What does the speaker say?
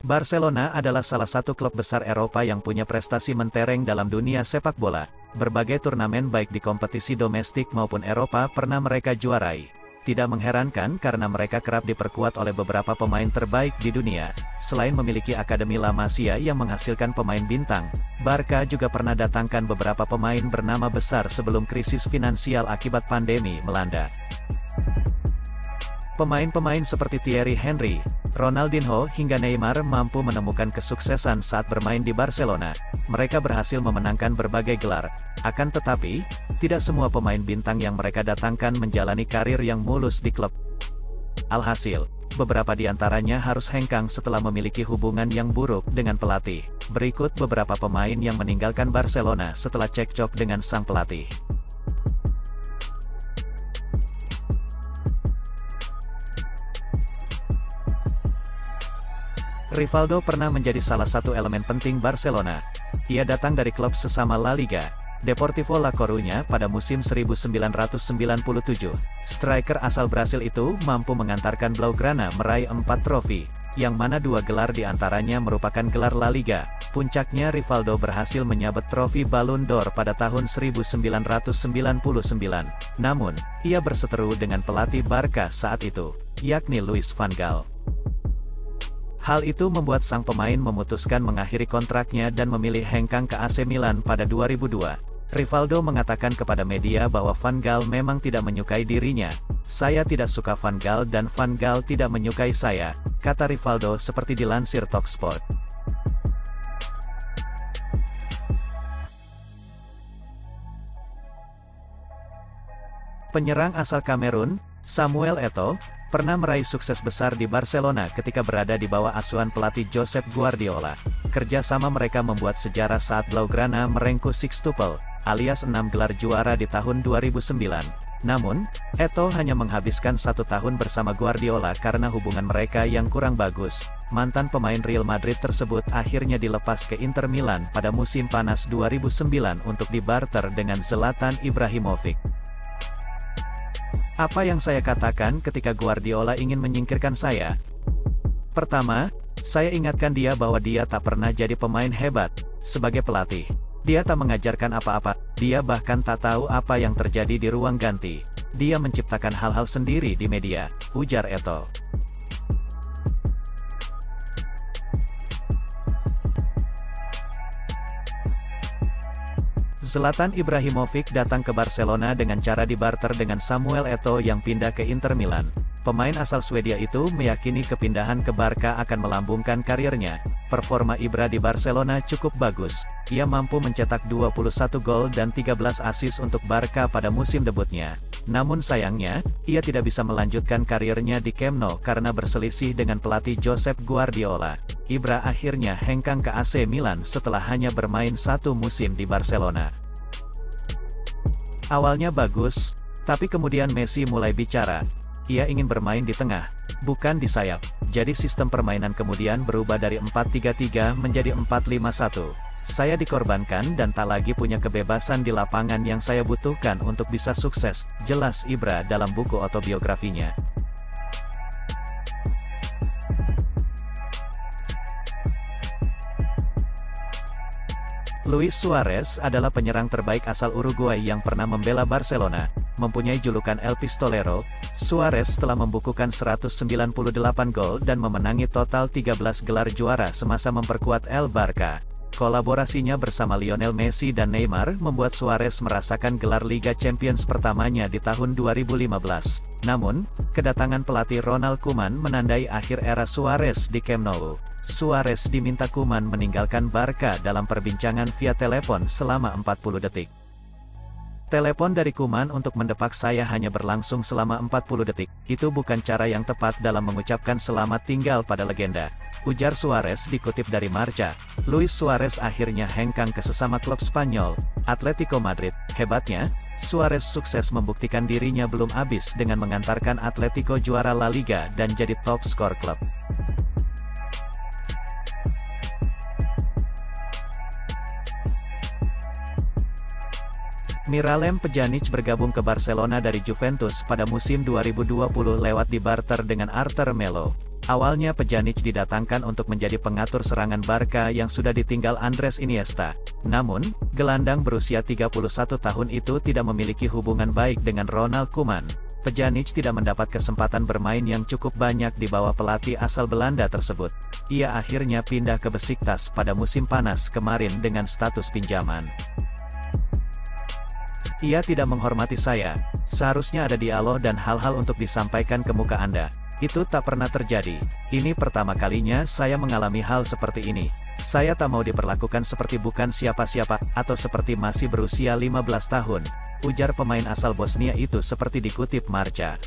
Barcelona adalah salah satu klub besar Eropa yang punya prestasi mentereng dalam dunia sepak bola. Berbagai turnamen baik di kompetisi domestik maupun Eropa pernah mereka juarai. Tidak mengherankan karena mereka kerap diperkuat oleh beberapa pemain terbaik di dunia. Selain memiliki Akademi La Masia yang menghasilkan pemain bintang, Barca juga pernah datangkan beberapa pemain bernama besar sebelum krisis finansial akibat pandemi melanda. Pemain-pemain seperti Thierry Henry, Ronaldinho hingga Neymar mampu menemukan kesuksesan saat bermain di Barcelona. Mereka berhasil memenangkan berbagai gelar. Akan tetapi, tidak semua pemain bintang yang mereka datangkan menjalani karir yang mulus di klub. Alhasil, beberapa di antaranya harus hengkang setelah memiliki hubungan yang buruk dengan pelatih. Berikut beberapa pemain yang meninggalkan Barcelona setelah cekcok dengan sang pelatih. Rivaldo pernah menjadi salah satu elemen penting Barcelona. Ia datang dari klub sesama La Liga, Deportivo La Coruña pada musim 1997. Striker asal Brasil itu mampu mengantarkan Blaugrana meraih 4 trofi, yang mana 2 gelar diantaranya merupakan gelar La Liga. Puncaknya Rivaldo berhasil menyabet trofi Ballon d'Or pada tahun 1999. Namun, ia berseteru dengan pelatih Barca saat itu, yakni Louis van Gaal. Hal itu membuat sang pemain memutuskan mengakhiri kontraknya dan memilih hengkang ke AC Milan pada 2002. Rivaldo mengatakan kepada media bahwa Van Gaal memang tidak menyukai dirinya. "Saya tidak suka Van Gaal dan Van Gaal tidak menyukai saya," kata Rivaldo seperti dilansir Talksport. Penyerang asal Kamerun, Samuel Eto'o, pernah meraih sukses besar di Barcelona ketika berada di bawah asuhan pelatih Josep Guardiola. Kerjasama mereka membuat sejarah saat Blaugrana merengkuh sextuple, alias 6 gelar juara di tahun 2009. Namun, Eto'o hanya menghabiskan 1 tahun bersama Guardiola karena hubungan mereka yang kurang bagus. Mantan pemain Real Madrid tersebut akhirnya dilepas ke Inter Milan pada musim panas 2009 untuk dibarter dengan Zlatan Ibrahimovic. Apa yang saya katakan ketika Guardiola ingin menyingkirkan saya? Pertama, saya ingatkan dia bahwa dia tak pernah jadi pemain hebat. Sebagai pelatih, dia tak mengajarkan apa-apa. Dia bahkan tak tahu apa yang terjadi di ruang ganti. Dia menciptakan hal-hal sendiri di media, ujar Eto'o. Zlatan Ibrahimovic datang ke Barcelona dengan cara dibarter dengan Samuel Eto'o yang pindah ke Inter Milan. Pemain asal Swedia itu meyakini kepindahan ke Barca akan melambungkan karirnya. Performa Ibra di Barcelona cukup bagus. Ia mampu mencetak 21 gol dan 13 assist untuk Barca pada musim debutnya. Namun sayangnya, ia tidak bisa melanjutkan karirnya di Camp Nou karena berselisih dengan pelatih Josep Guardiola. Ibra akhirnya hengkang ke AC Milan setelah hanya bermain 1 musim di Barcelona. Awalnya bagus, tapi kemudian Messi mulai bicara. Ia ingin bermain di tengah, bukan di sayap. Jadi sistem permainan kemudian berubah dari 4-3-3 menjadi 4-5-1. Saya dikorbankan dan tak lagi punya kebebasan di lapangan yang saya butuhkan untuk bisa sukses, jelas Ibra dalam buku autobiografinya. Luis Suarez adalah penyerang terbaik asal Uruguay yang pernah membela Barcelona. Mempunyai julukan El Pistolero, Suarez telah membukukan 198 gol dan memenangi total 13 gelar juara semasa memperkuat El Barca. Kolaborasinya bersama Lionel Messi dan Neymar membuat Suarez merasakan gelar Liga Champions pertamanya di tahun 2015. Namun, kedatangan pelatih Ronald Koeman menandai akhir era Suarez di Camp Nou. Suarez diminta Koeman meninggalkan Barca dalam perbincangan via telepon selama 40 detik. Telepon dari Koeman untuk mendepak saya hanya berlangsung selama 40 detik. Itu bukan cara yang tepat dalam mengucapkan selamat tinggal pada legenda, ujar Suarez dikutip dari Marca. Luis Suarez akhirnya hengkang ke sesama klub Spanyol, Atletico Madrid. Hebatnya, Suarez sukses membuktikan dirinya belum habis dengan mengantarkan Atletico juara La Liga dan jadi top skor klub. Miralem Pjanic bergabung ke Barcelona dari Juventus pada musim 2020 lewat dibarter dengan Arthur Melo. Awalnya Pjanic didatangkan untuk menjadi pengatur serangan Barca yang sudah ditinggal Andres Iniesta. Namun, gelandang berusia 31 tahun itu tidak memiliki hubungan baik dengan Ronald Koeman. Pjanic tidak mendapat kesempatan bermain yang cukup banyak di bawah pelatih asal Belanda tersebut. Ia akhirnya pindah ke Besiktas pada musim panas kemarin dengan status pinjaman. Ia tidak menghormati saya. Seharusnya ada dialog dan hal-hal untuk disampaikan ke muka Anda. Itu tak pernah terjadi. Ini pertama kalinya saya mengalami hal seperti ini. Saya tak mau diperlakukan seperti bukan siapa-siapa, atau seperti masih berusia 15 tahun. Ujar pemain asal Bosnia itu seperti dikutip Marca.